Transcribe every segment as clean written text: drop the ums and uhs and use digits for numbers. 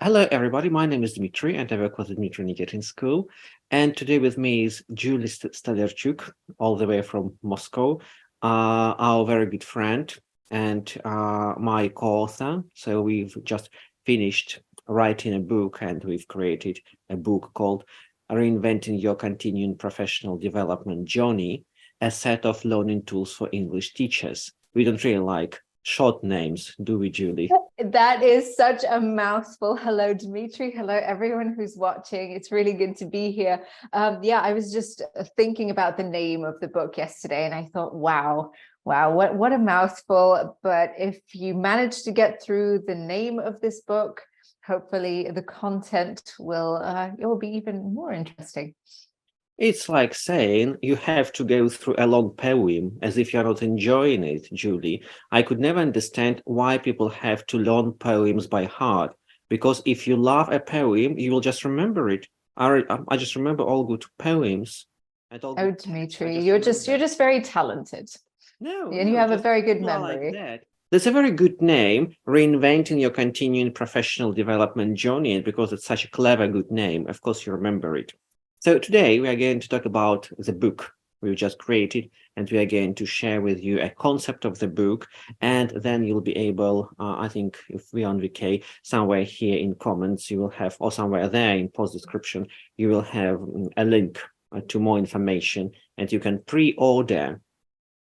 Hello, everybody. My name is Dmitry, and I work with the Dmitry Nikitin School. And today with me is Julie Stalerchuk, all the way from Moscow, our very good friend and my co-author. So we've just finished writing a book, and we've created a book called Reinventing Your Continuing Professional Development Journey, a set of learning tools for English teachers. We don't really like short names, do we, Julie? That is such a mouthful. Hello, Dmitry. Hello, everyone who's watching. It's really good to be here. I was just thinking about the name of the book yesterday, and I thought, wow, what a mouthful. But if you manage to get through the name of this book, hopefully the content will be even more interesting. It's like saying you have to go through a long poem as if you're not enjoying it, Julie. I could never understand why people have to learn poems by heart, because if you love a poem, you will just remember it. I just remember all good poems. Oh, Dmitry, you're just very talented. No, and you have a very good memory. Like that. That's a very good name, Reinventing Your Continuing Professional Development Journey, because it's such a clever, good name. Of course, you remember it. So today we are going to talk about the book we've just created, and we are going to share with you a concept of the book, and then you'll be able, I think if we're on VK, somewhere here in comments, you will have, or somewhere there in post description, you will have a link to more information, and you can pre-order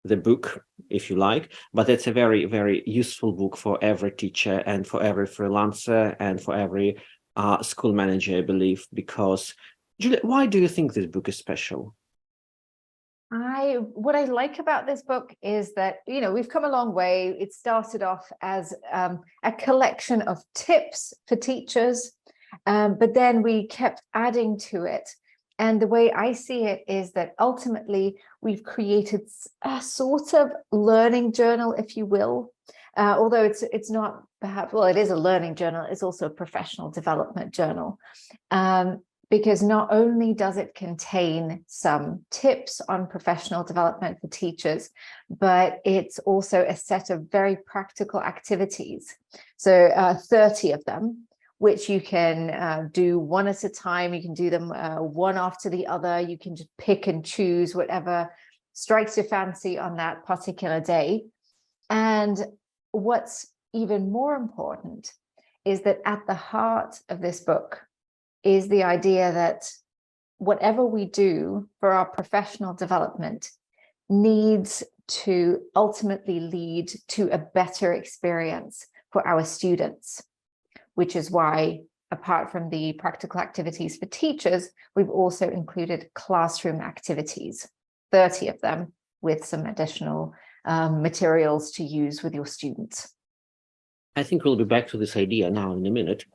the book if you like, but it's a very, very useful book for every teacher and for every freelancer and for every school manager, I believe, because Julia, why do you think this book is special? What I like about this book is that, we've come a long way. It started off as a collection of tips for teachers, but then we kept adding to it. And the way I see it is that ultimately we've created a sort of learning journal, if you will. Although it's not perhaps, well, it is a learning journal, it's also a professional development journal. Because not only does it contain some tips on professional development for teachers, but it's also a set of very practical activities. So 30 of them, which you can do one at a time. You can do them one after the other. You can just pick and choose whatever strikes your fancy on that particular day. And what's even more important is that at the heart of this book is the idea that whatever we do for our professional development needs to ultimately lead to a better experience for our students, which is why, apart from the practical activities for teachers, we've also included classroom activities, 30 of them, with some additional materials to use with your students. I think we'll be back to this idea now in a minute.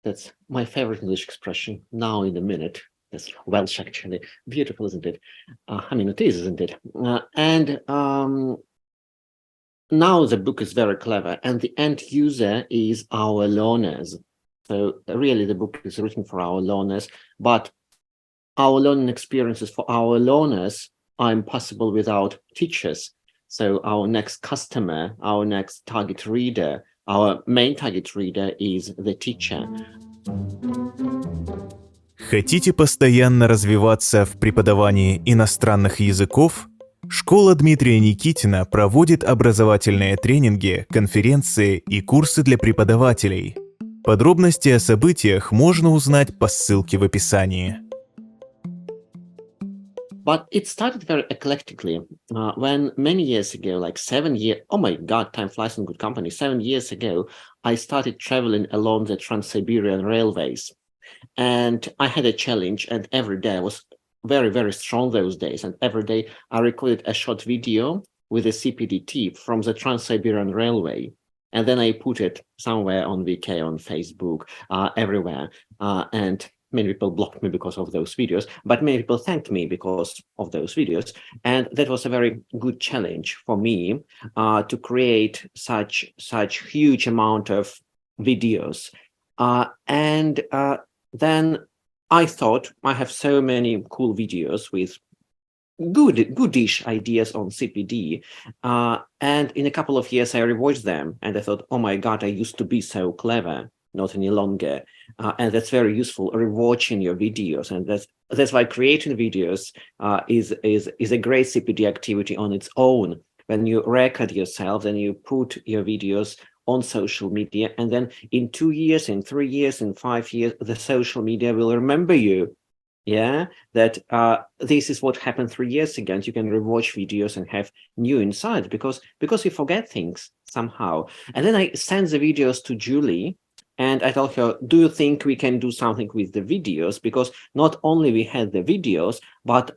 That's my favorite English expression, now in a minute. That's Welsh, actually. Beautiful, isn't it? It is, isn't it? Now the book is very clever, and the end user is our learners. So really, the book is written for our learners, but our learning experiences for our learners are impossible without teachers. So our next customer, our next target reader, our main target reader is the teacher. Хотите постоянно развиваться в преподавании иностранных языков? Школа Дмитрия Никитина проводит образовательные тренинги, конференции и курсы для преподавателей. Подробности о событиях можно узнать по ссылке в описании. But it started very eclectically when many years ago, like 7 years, oh my God, time flies in good company. 7 years ago, I started traveling along the Trans-Siberian railways. And I had a challenge, and every day I was very, very strong those days. And every day I recorded a short video with a CPD tip from the Trans-Siberian Railway. And then I put it somewhere on VK, on Facebook, everywhere. And many people blocked me because of those videos, but many people thanked me because of those videos. And that was a very good challenge for me to create such huge amount of videos. Then I thought I have so many cool videos with goodish ideas on CPD. And in a couple of years, I rewatched them and I thought, oh my God, I used to be so clever. not any longer. And that's very useful, rewatching your videos. And that's why creating videos is a great CPD activity on its own. When you record yourself, then you put your videos on social media, and then in 2 years, in 3 years, in 5 years, the social media will remember you. Yeah, that this is what happened 3 years ago, and you can rewatch videos and have new insights because we forget things somehow. And then I sent the videos to Julie, and I told her, do you think we can do something with the videos? Because not only we had the videos, but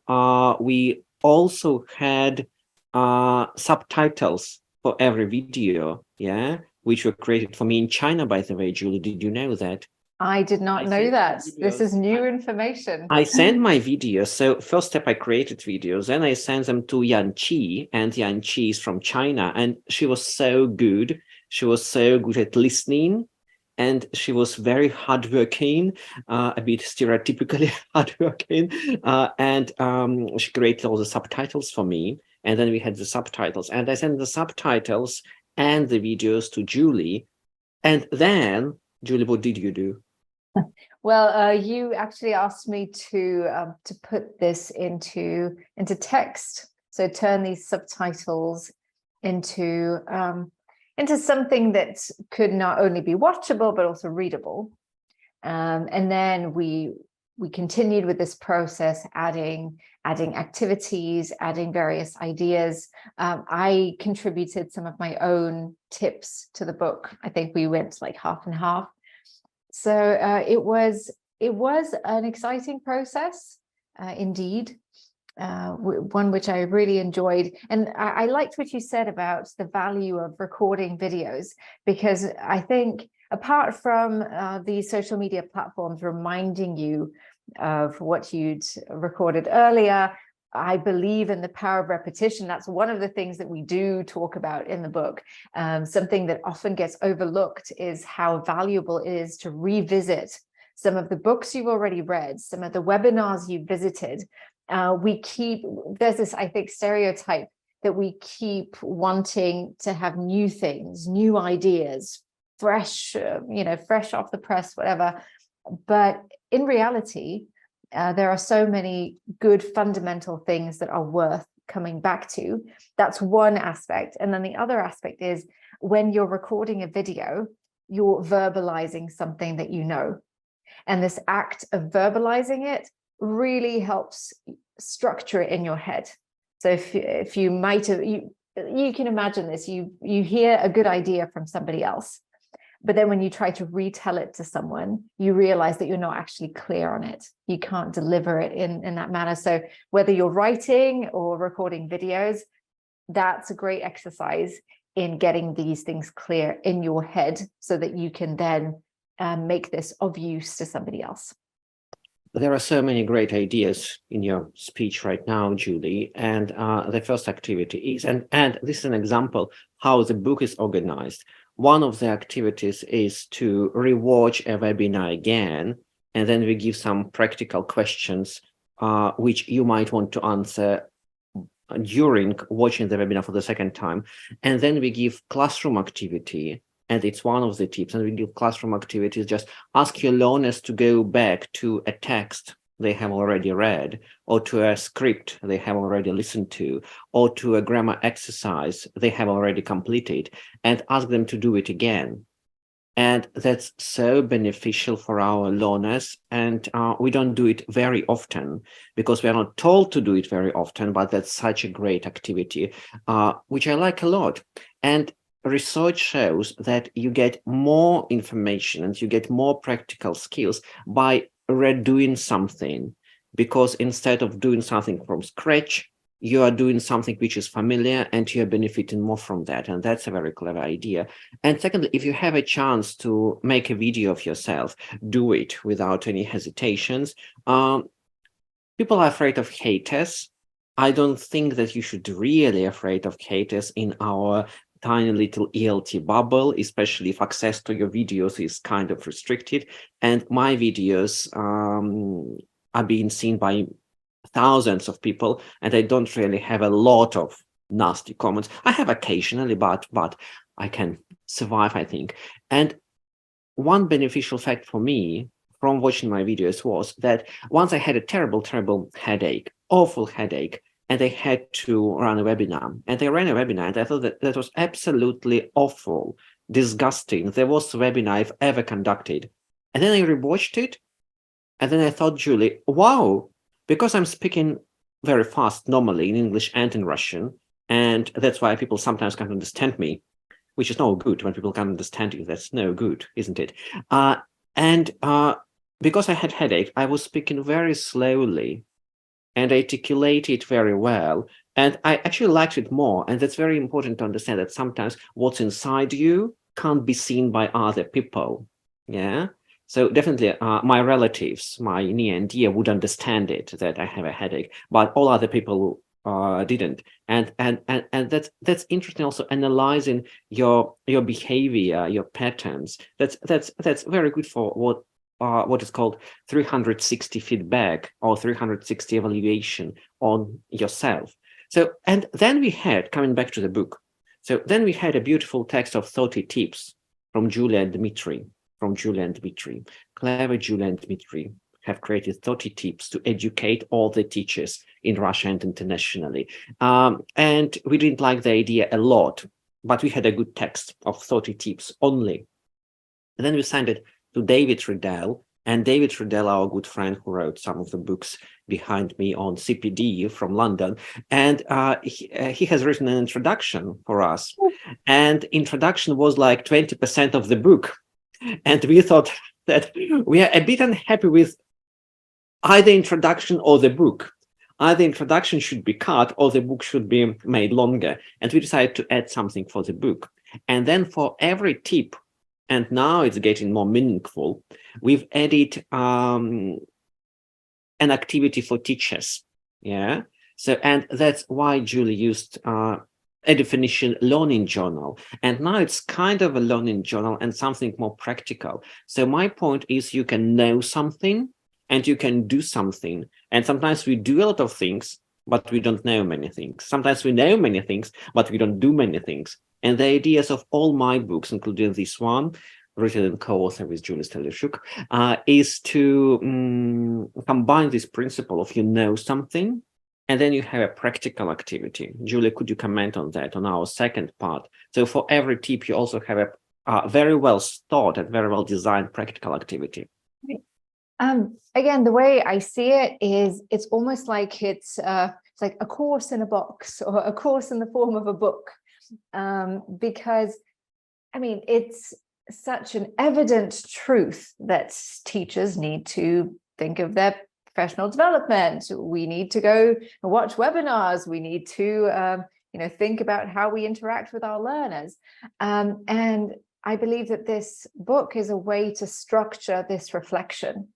we also had subtitles for every video, yeah, which were created for me in China, by the way. Julie, did you know that? I did not know that. This is new information. I sent my videos. So first step, I created videos. Then I sent them to Yan Qi, and Yan Qi is from China. And she was so good. She was so good at listening. And she was very hardworking, a bit stereotypically hardworking. And she created all the subtitles for me. And then we had the subtitles. And I sent the subtitles and the videos to Julie. And then, Julie, what did you do? Well, you actually asked me to put this into text. So turn these subtitles into something that could not only be watchable but also readable. And then we continued with this process, adding activities, adding various ideas. I contributed some of my own tips to the book. I think we went like half and half. So it was an exciting process, indeed, one which I really enjoyed. And I liked what you said about the value of recording videos, because I think apart from these social media platforms reminding you of what you'd recorded earlier, I believe in the power of repetition. That's one of the things that we do talk about in the book. Something that often gets overlooked is how valuable it is to revisit some of the books you've already read, some of the webinars you've visited. There's this, I think, stereotype that we keep wanting to have new things, new ideas, fresh off the press, whatever. But in reality, there are so many good fundamental things that are worth coming back to. That's one aspect. And then the other aspect is when you're recording a video, you're verbalizing something that you know. And this act of verbalizing it really helps structure it in your head. So if you might have, you can imagine this, you hear a good idea from somebody else, but then when you try to retell it to someone, you realize that you're not actually clear on it. You can't deliver it in that manner. So whether you're writing or recording videos, that's a great exercise in getting these things clear in your head so that you can then make this of use to somebody else. There are so many great ideas in your speech right now, Julie. And the first activity is, and this is an example how the book is organized. One of the activities is to rewatch a webinar again, and then we give some practical questions which you might want to answer during watching the webinar for the second time. And then we give classroom activity, and it's one of the tips. And we give classroom activities, just ask your learners to go back to a text they have already read, or to a script they have already listened to, or to a grammar exercise they have already completed, and ask them to do it again. And that's so beneficial for our learners. And we don't do it very often because we are not told to do it very often, but that's such a great activity, which I like a lot. And research shows that you get more information and you get more practical skills by redoing something, because instead of doing something from scratch, you are doing something which is familiar and you're benefiting more from that. And that's a very clever idea. And secondly, if you have a chance to make a video of yourself, do it without any hesitations. People are afraid of haters. I don't think that you should really afraid of haters in our tiny little ELT bubble, especially if access to your videos is kind of restricted. And my videos are being seen by thousands of people, and I don't really have a lot of nasty comments. I have occasionally, but I can survive, I think. And one beneficial fact for me from watching my videos was that once I had a terrible headache, awful headache, and I had to run a webinar. And I ran a webinar, and I thought that was absolutely awful, disgusting, the worst webinar I've ever conducted. And then I rewatched it, and then I thought, Julie, wow, because I'm speaking very fast normally in English and in Russian, and that's why people sometimes can't understand me, which is no good. When people can't understand you, that's no good, isn't it? And because I had headache, I was speaking very slowly and articulated very well. And I actually liked it more. And that's very important to understand that sometimes what's inside you can't be seen by other people. Yeah. So definitely my relatives, my near and dear would understand it, that I have a headache, but all other people didn't. And that's interesting also, analyzing your behavior, your patterns. That's very good for what is called 360 feedback or 360 evaluation on yourself. So, and then we had, coming back to the book, so then we had a beautiful text of 30 tips from Julia and Dmitry, clever Julia and Dmitry have created 30 tips to educate all the teachers in Russia and internationally. And we didn't like the idea a lot, but we had a good text of 30 tips only. And then we sent it to David Riddell, and David Riddell, our good friend who wrote some of the books behind me on CPD from London. And he has written an introduction for us. And introduction was like 20% of the book. And we thought that we are a bit unhappy with either introduction or the book. Either introduction should be cut or the book should be made longer. And we decided to add something for the book. And then for every tip, and now it's getting more meaningful, we've added an activity for teachers. Yeah. So, and that's why Julie used a definition learning journal. And now it's kind of a learning journal and something more practical. So my point is, you can know something and you can do something. And sometimes we do a lot of things, but we don't know many things. Sometimes we know many things, but we don't do many things. And the ideas of all my books, including this one, written and co-author with Julie Stelyshuk, is to combine this principle of you know something, and then you have a practical activity. Julie, could you comment on that, on our second part? So for every tip, you also have a very well thought and very well designed practical activity. Again, the way I see it is, it's almost like it's like a course in a box, or a course in the form of a book, because I mean, it's such an evident truth that teachers need to think of their professional development. We need to go and watch webinars. We need to think about how we interact with our learners. And I believe that this book is a way to structure this reflection,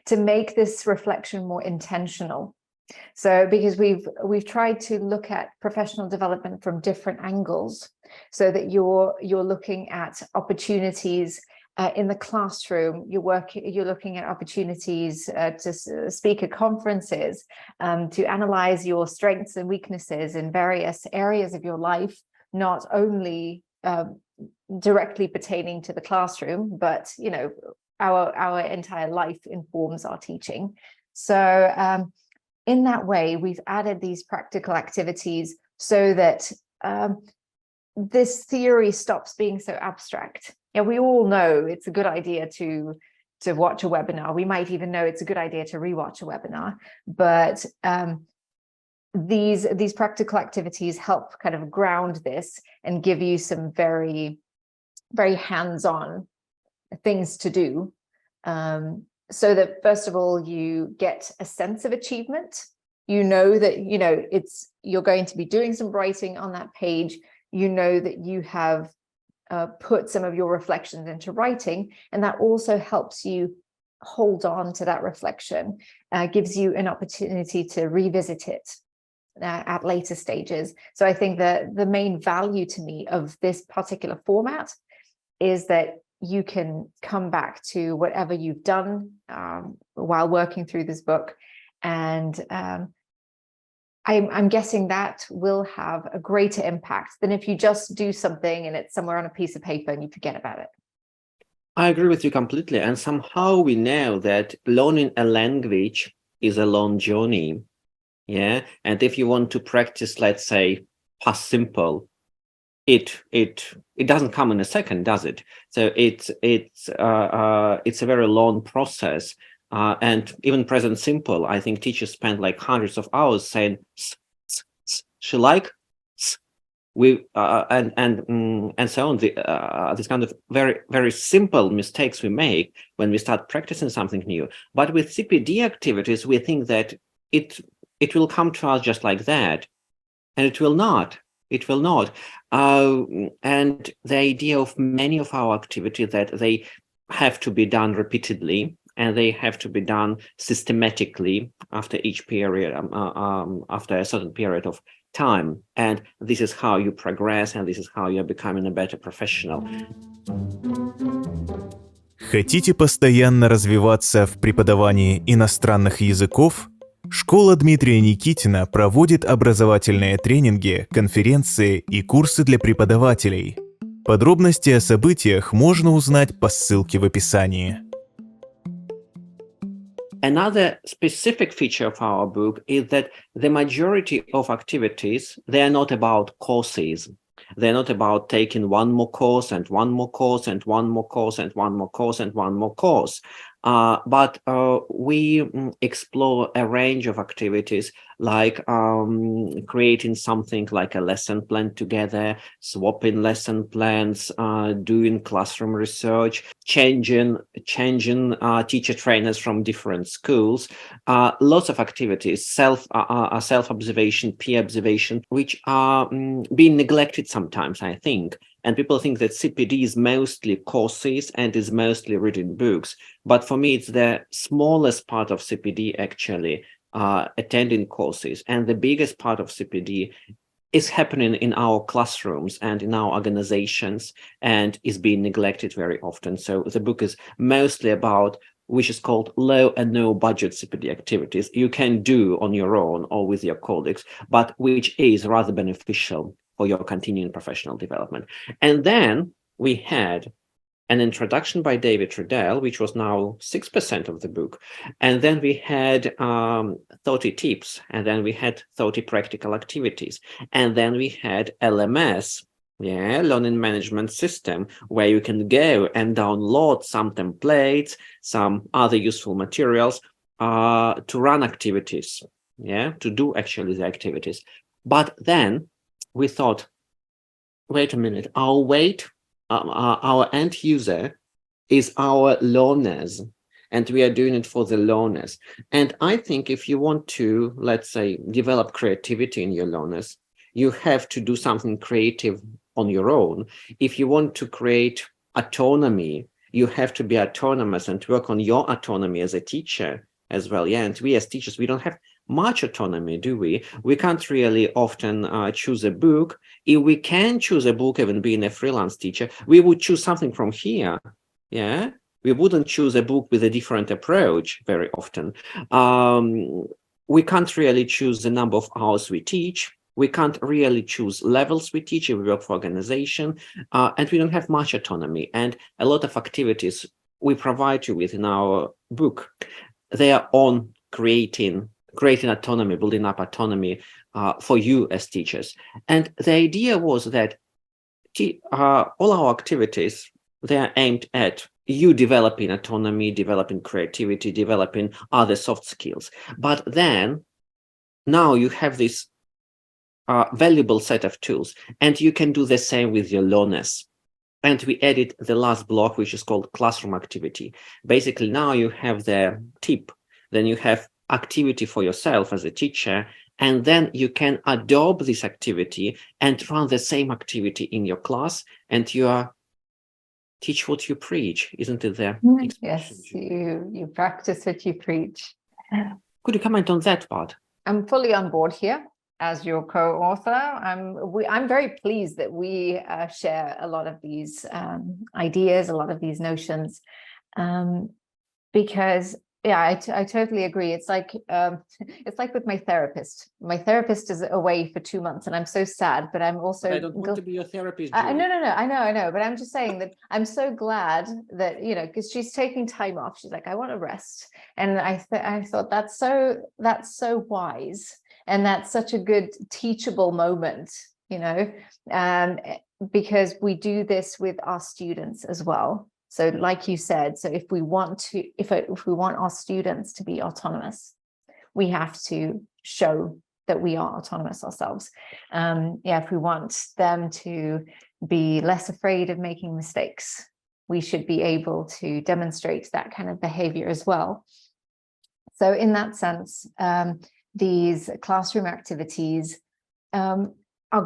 to make this reflection more intentional. So because we've tried to look at professional development from different angles, so that you're looking at opportunities in the classroom, you're looking at opportunities to speak at conferences, to analyze your strengths and weaknesses in various areas of your life, not only directly pertaining to the classroom, but our entire life informs our teaching. So in that way, we've added these practical activities so that this theory stops being so abstract. We all know it's a good idea to watch a webinar. We might even know it's a good idea to rewatch a webinar, but these practical activities help kind of ground this and give you some very, very hands-on things to do. So that first of all, you get a sense of achievement. You know that you're going to be doing some writing on that page. You know that you have put some of your reflections into writing, and that also helps you hold on to that reflection, gives you an opportunity to revisit it at later stages. So I think that the main value to me of this particular format is that you can come back to whatever you've done while working through this book. And I'm guessing that will have a greater impact than if you just do something and it's somewhere on a piece of paper and you forget about it. I agree with you completely. And somehow we know that learning a language is a long journey. Yeah. And if you want to practice, let's say, past simple, it doesn't come in a second, does it? So it's a very long process. And even present simple, I think teachers spend like hundreds of hours saying she like we and so on. This kind of very simple mistakes we make when we start practicing something new. But with CPD activities, we think that it will come to us just like that, and it will not. It will not. And the idea of many of our activities that they have to be done repeatedly and they have to be done systematically after each period, after a certain period of time. And this is how you progress, and this is how you're becoming a better professional. Хотите постоянно развиваться в преподавании иностранных языков? Школа Дмитрия Никитина проводит образовательные тренинги, конференции и курсы для преподавателей. Подробности о событиях можно узнать по ссылке в описании. Another specific feature of our book is that the majority of activities, they are not about courses. They're not about taking one more course and one more course and one more course and one more course and one more course. But we explore a range of activities like creating something like a lesson plan together, swapping lesson plans, doing classroom research, changing teacher trainers from different schools, lots of activities, self-observation, peer observation, which are being neglected sometimes, I think. And people think that CPD is mostly courses and is mostly reading books. But for me, it's the smallest part of CPD actually, attending courses. And the biggest part of CPD is happening in our classrooms and in our organizations and is being neglected very often. So the book is mostly about which is called low and no budget CPD activities you can do on your own or with your colleagues, but which is rather beneficial for your continuing professional development. And then we had an introduction by David Riddell, which was now 6% of the book. And then we had 30 tips, and then we had 30 practical activities. And then we had LMS, learning management system, where you can go and download some templates, some other useful materials to run activities, to do actually the activities. But then we thought, wait a minute, our end user is our learners, and we are doing it for the learners. And I think if you want to, let's say, develop creativity in your learners, you have to do something creative on your own. If you want to create autonomy, you have to be autonomous and work on your autonomy as a teacher as well. And we as teachers, we don't have much autonomy, do we? We can't really often choose a book. If we can choose a book, even being a freelance teacher, we would choose something from here. We wouldn't choose a book with a different approach very often. We can't really choose the number of hours we teach. We can't really choose levels we teach if we work for organization, and we don't have much autonomy. And a lot of activities we provide you with in our book, they are on creating autonomy, building up autonomy for you as teachers. And the idea was that all our activities, they are aimed at you developing autonomy, developing creativity, developing other soft skills. But then now you have this valuable set of tools, and you can do the same with your learners. And we added the last block, which is called classroom activity. Basically, now you have the tip, then you have activity for yourself as a teacher, and then you can adopt this activity and run the same activity in your class, and you are teach what you preach, isn't it? There. Yes, you practice what you preach. Could you comment on that part? I'm fully on board here as your co-author. I'm very pleased that we share a lot of these ideas, a lot of these notions, because Yeah, I totally agree. It's like with my therapist. My therapist is away for 2 months, and I'm so sad. But I'm also But I don't want to be your therapist, no, Julie. no, no. I know. But I'm just saying that I'm so glad that, because she's taking time off. She's like, I want to rest, and I thought that's so wise, and that's such a good teachable moment, because we do this with our students as well. So like you said, so if we want our students to be autonomous, we have to show that we are autonomous ourselves. If we want them to be less afraid of making mistakes, we should be able to demonstrate that kind of behavior as well. So in that sense, these classroom activities are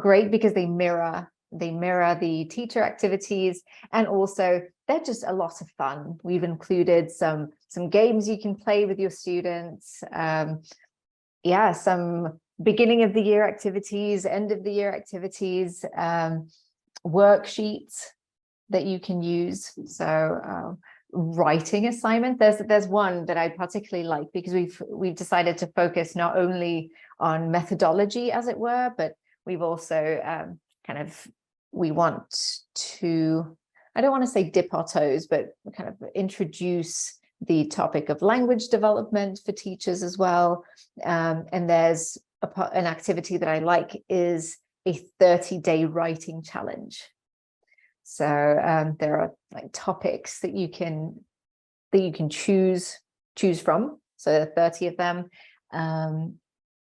great because they mirror the teacher activities, and also they're just a lot of fun. We've included some games you can play with your students, some beginning of the year activities, end of the year activities, worksheets that you can use. So writing assignment, there's one that I particularly like, because we've decided to focus not only on methodology, as it were, but we've also we want to, I don't want to say dip our toes, but kind of introduce the topic of language development for teachers as well. And there's an activity that I like is a 30-day writing challenge. So there are like topics that you can choose from. So 30 of them.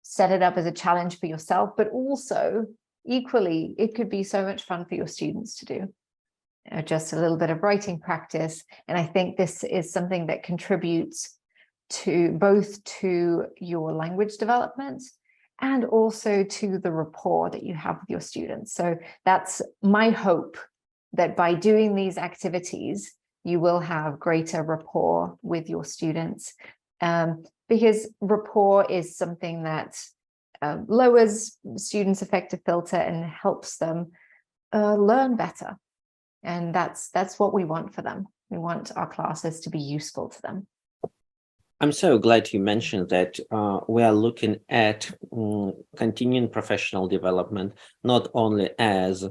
Set it up as a challenge for yourself, but also equally, it could be so much fun for your students to do. Just a little bit of writing practice. And I think this is something that contributes to both to your language development and also to the rapport that you have with your students. So that's my hope, that by doing these activities, you will have greater rapport with your students, because rapport is something that lowers students' affective filter and helps them learn better. And that's what we want for them. We want our classes to be useful to them. I'm so glad you mentioned that we are looking at continuing professional development, not only as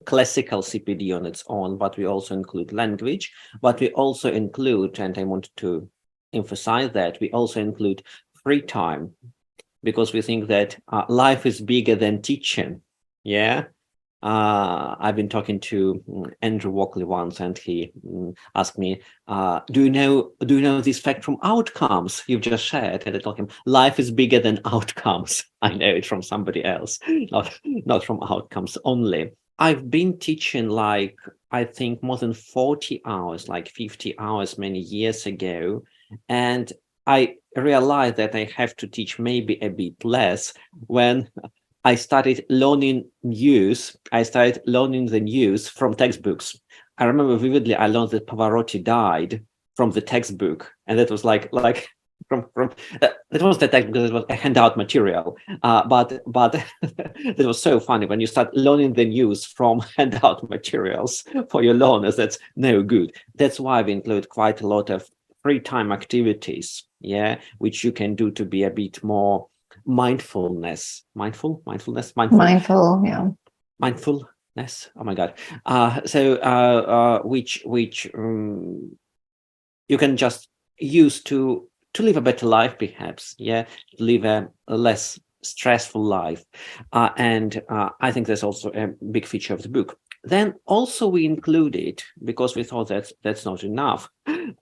classical CPD on its own, but we also include language, but we also include, and I wanted to emphasize that, we also include free time, because we think that life is bigger than teaching. Yeah. I've been talking to Andrew Walkley once, and he asked me, do you know this fact from outcomes you've just shared? And I told him, life is bigger than outcomes. I know it from somebody else, not from outcomes only. I've been teaching I think more than 40 hours, like 50 hours many years ago. And I realized that I have to teach maybe a bit less when I started learning news. I started learning the news from textbooks. I remember vividly, I learned that Pavarotti died from the textbook. And that was like from it was the text, because it was a handout material. But it was so funny when you start learning the news from handout materials for your learners. That's no good. That's why we include quite a lot of free time activities, which you can do to be a bit more mindfulness. Oh my God. Which you can just use to live a better life, perhaps, live a less stressful life. And I think that's also a big feature of the book. Then also we included, because we thought that's not enough,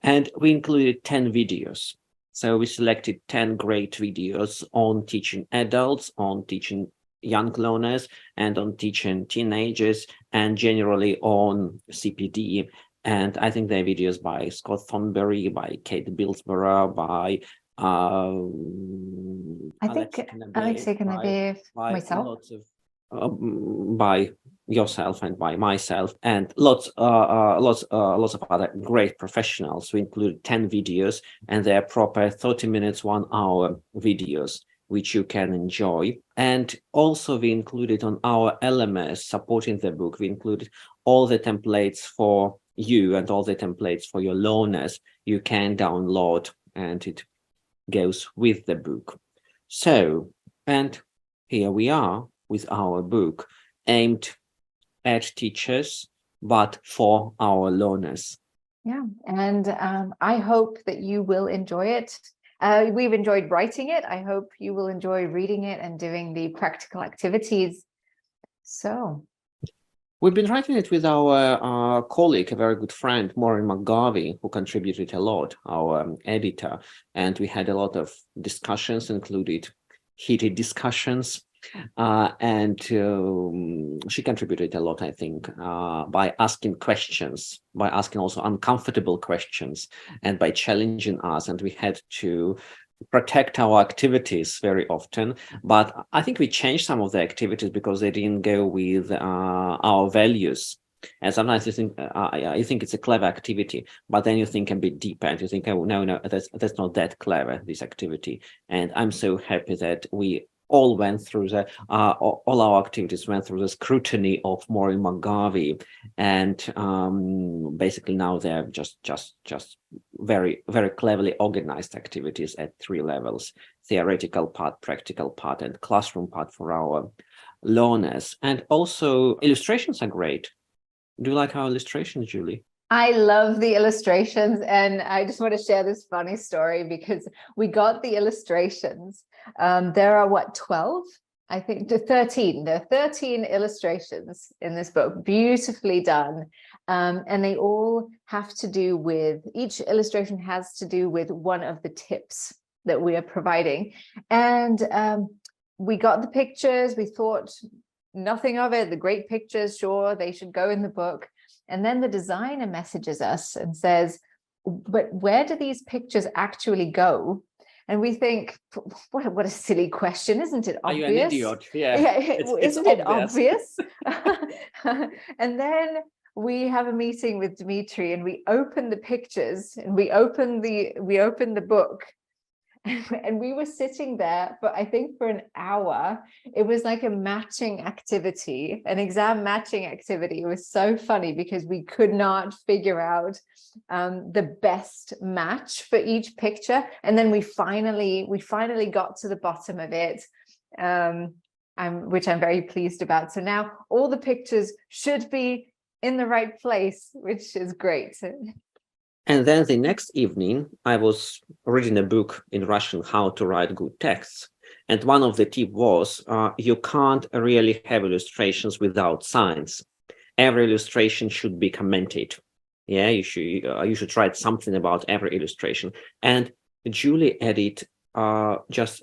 and we included 10 videos. So we selected 10 great videos on teaching adults, on teaching young learners, and on teaching teenagers, and generally on CPD. And I think they're videos by Scott Thornberry, by Kate Bilsborough, by Alexei Kanabev, myself. By yourself and by myself, and lots of other great professionals. We included 10 videos, and they're proper 30 minutes, 1 hour videos, which you can enjoy. And also we included on our LMS supporting the book, we included all the templates for you and all the templates for your learners you can download and it goes with the book. So, and here we are with our book aimed at teachers, but for our learners. Yeah, and I hope that you will enjoy it. We've enjoyed writing it. I hope you will enjoy reading it and doing the practical activities. So we've been writing it with our colleague, a very good friend, Maureen McGarvey, who contributed a lot, our editor, and we had a lot of discussions, included heated discussions, and she contributed a lot, I think, by asking questions, by asking also uncomfortable questions, and by challenging us, and we had to protect our activities very often, but I think we changed some of the activities because they didn't go with our values. And sometimes you think it's a clever activity, but then you think a bit deeper and you think, oh no, that's not that clever, this activity. And I'm so happy that we all went through all our activities went through the scrutiny of Maureen McGarvey, and basically now they're just very, very cleverly organized activities at 3 levels: theoretical part, practical part, and classroom part for our learners. And also illustrations are great. Do you like our illustrations, Julie? I love the illustrations, and I just want to share this funny story because we got the illustrations. There are 12? I think 13. There are 13 illustrations in this book, beautifully done. And they all have to do with, each illustration has to do with one of the tips that we are providing. And we got the pictures, we thought nothing of it, the great pictures, sure, they should go in the book. And then the designer messages us and says, but where do these pictures actually go? And we think, what a silly question, isn't it obvious? Are you an idiot? Yeah, isn't it obvious? And then we have a meeting with Dmitry and we open the pictures and we open the book. And we were sitting there, but I think for an hour. It was like a matching activity, an exam matching activity. It was so funny because we could not figure out the best match for each picture. And then we finally got to the bottom of it, which I'm very pleased about. So now all the pictures should be in the right place, which is great. And then the next evening, I was reading a book in Russian, How to Write Good Texts. And one of the tips was, you can't really have illustrations without signs. Every illustration should be commented. Yeah, you should write something about every illustration. And Julie added that's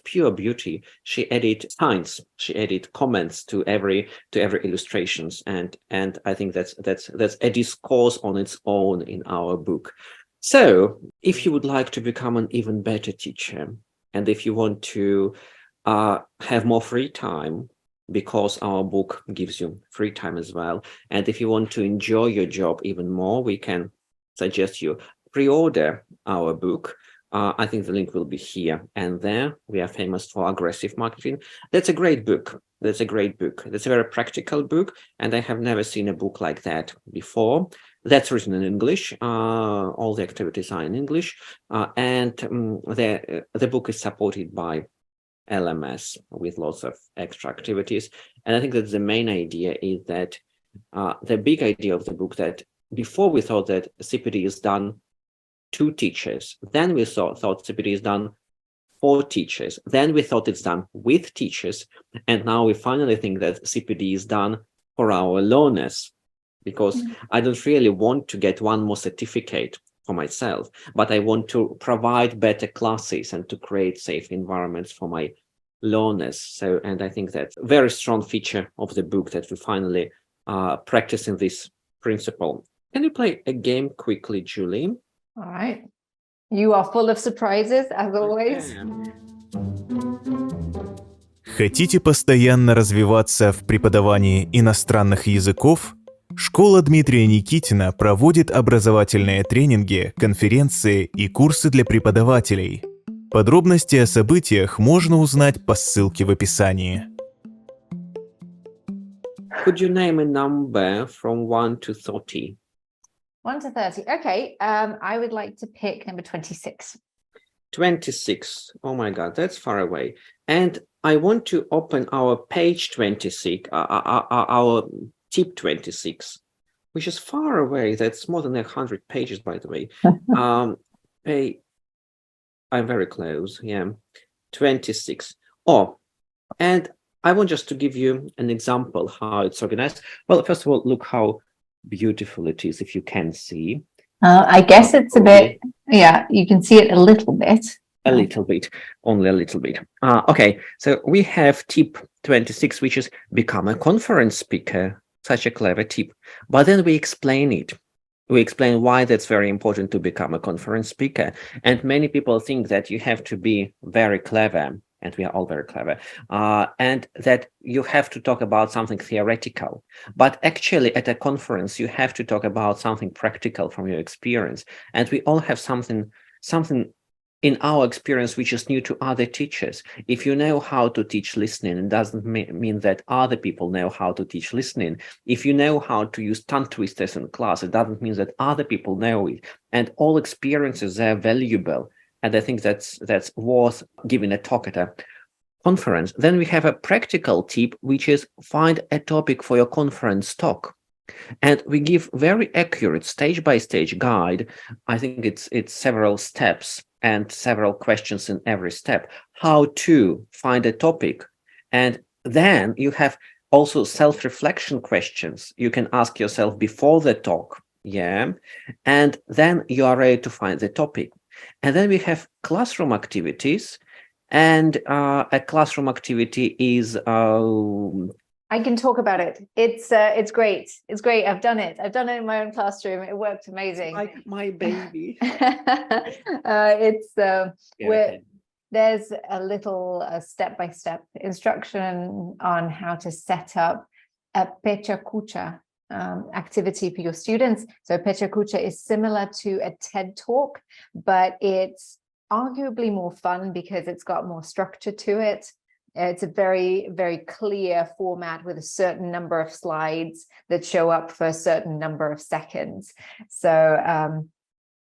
pure beauty. She added signs, she added comments to every illustrations, and I think that's a discourse on its own in our book. So if you would like to become an even better teacher, and if you want to have more free time, because our book gives you free time as well, and if you want to enjoy your job even more, we can suggest you pre-order our book. I think the link will be here and there. We are famous for aggressive marketing. That's a great book. That's a very practical book, and I have never seen a book like that before. That's written in English. All the activities are in English, and the book is supported by LMS with lots of extra activities. And I think that the main idea is that the big idea of the book, that before we thought that CPD is done to teachers, then we thought CPD is done for teachers, then we thought it's done with teachers, and now we finally think that CPD is done for our learners, because I don't really want to get one more certificate for myself, but I want to provide better classes and to create safe environments for my learners. So, and I think that's a very strong feature of the book, that we finally practicing this principle. Can you play a game quickly, Julie? All right. You are full of surprises, as always. Хотите постоянно развиваться в преподавании иностранных языков? Школа Дмитрия Никитина проводит образовательные тренинги, конференции и курсы для преподавателей. Подробности о событиях можно узнать по ссылке в описании. Could you name a number from 1 to 30? 1 to 30. Okay. I would like to pick number 26. 26. Oh my God, that's far away. And I want to open our page 26, our tip 26, which is far away. That's more than 100 pages, by the way. I'm very close. Yeah, 26. Oh, and I want just to give you an example how it's organized. Well, first of all, look how beautiful it is, if you can see. I guess it's a bit, yeah, you can see it a little bit. A little bit, only a little bit. Okay, so we have tip 26, which is become a conference speaker. Such a clever tip. But then we explain it. We explain why that's very important to become a conference speaker. And many people think that you have to be very clever, and we are all very clever, and that you have to talk about something theoretical. But actually, at a conference, you have to talk about something practical from your experience. And we all have something in our experience which is new to other teachers. If you know how to teach listening, it doesn't mean that other people know how to teach listening. If you know how to use tongue twisters in class, it doesn't mean that other people know it. And all experiences are valuable. And I think that's worth giving a talk at a conference. Then we have a practical tip, which is find a topic for your conference talk. And we give very accurate stage-by-stage guide. I think it's several steps and several questions in every step, how to find a topic. And then you have also self-reflection questions you can ask yourself before the talk. Yeah. And then you are ready to find the topic. And then we have classroom activities. And a classroom activity is I can talk about it. It's great. It's great. I've done it in my own classroom. It worked amazing. like my baby. There's a little step-by-step instruction on how to set up a Pecha Kucha activity for your students. So Pecha Kucha is similar to a TED Talk, but it's arguably more fun because it's got more structure to it. It's a very, very clear format with a certain number of slides that show up for a certain number of seconds. So,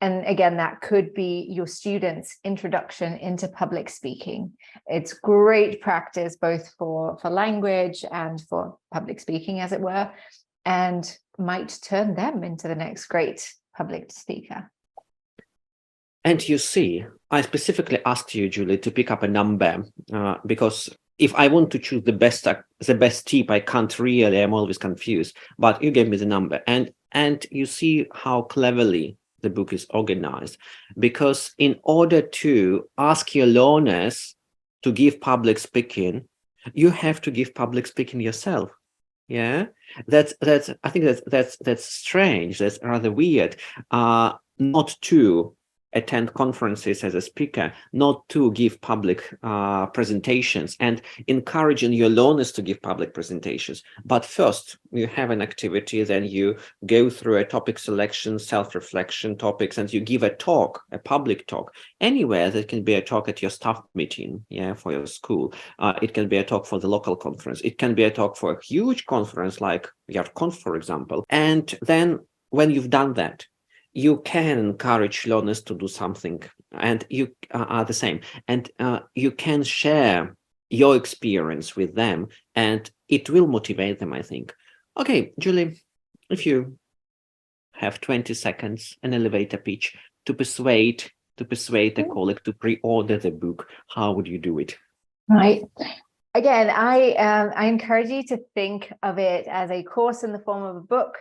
and again, that could be your students' introduction into public speaking. It's great practice, both for language and for public speaking, as it were, and might turn them into the next great public speaker. And you see, I specifically asked you, Julie, to pick up a number because if I want to choose the best tip, I can't really, I'm always confused, but you gave me the number. And you see how cleverly the book is organized, because in order to ask your learners to give public speaking, you have to give public speaking yourself. Yeah, that's I think that's strange. That's rather weird. Not to attend conferences as a speaker, not to give public presentations, and encouraging your learners to give public presentations. But first, you have an activity, then you go through a topic selection, self-reflection topics, and you give a talk, a public talk, anywhere. That can be a talk at your staff meeting, yeah, for your school. It can be a talk for the local conference. It can be a talk for a huge conference like YARConf, for example. And then when you've done that, you can encourage learners to do something, and you are the same. And you can share your experience with them, and it will motivate them, I think. Okay, Julie, if you have 20 seconds, an elevator pitch to persuade a colleague to pre-order the book, how would you do it? Right. Again, I encourage you to think of it as a course in the form of a book,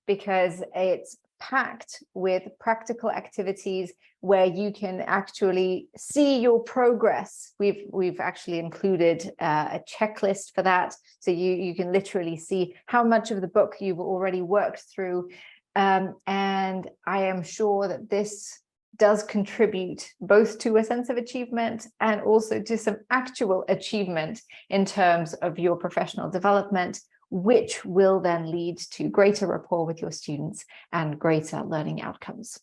because it's packed with practical activities where you can actually see your progress. We've actually included a checklist for that, so you can literally see how much of the book you've already worked through, and I am sure that this does contribute both to a sense of achievement and also to some actual achievement in terms of your professional development, which will then lead to greater rapport with your students and greater learning outcomes.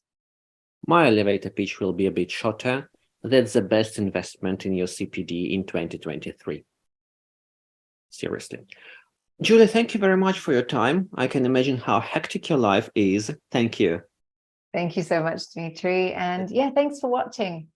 My elevator pitch will be a bit shorter. That's the best investment in your CPD in 2023. Seriously. Julie, thank you very much for your time. I can imagine how hectic your life is. Thank you. Thank you so much, Dmitry. And yeah, thanks for watching.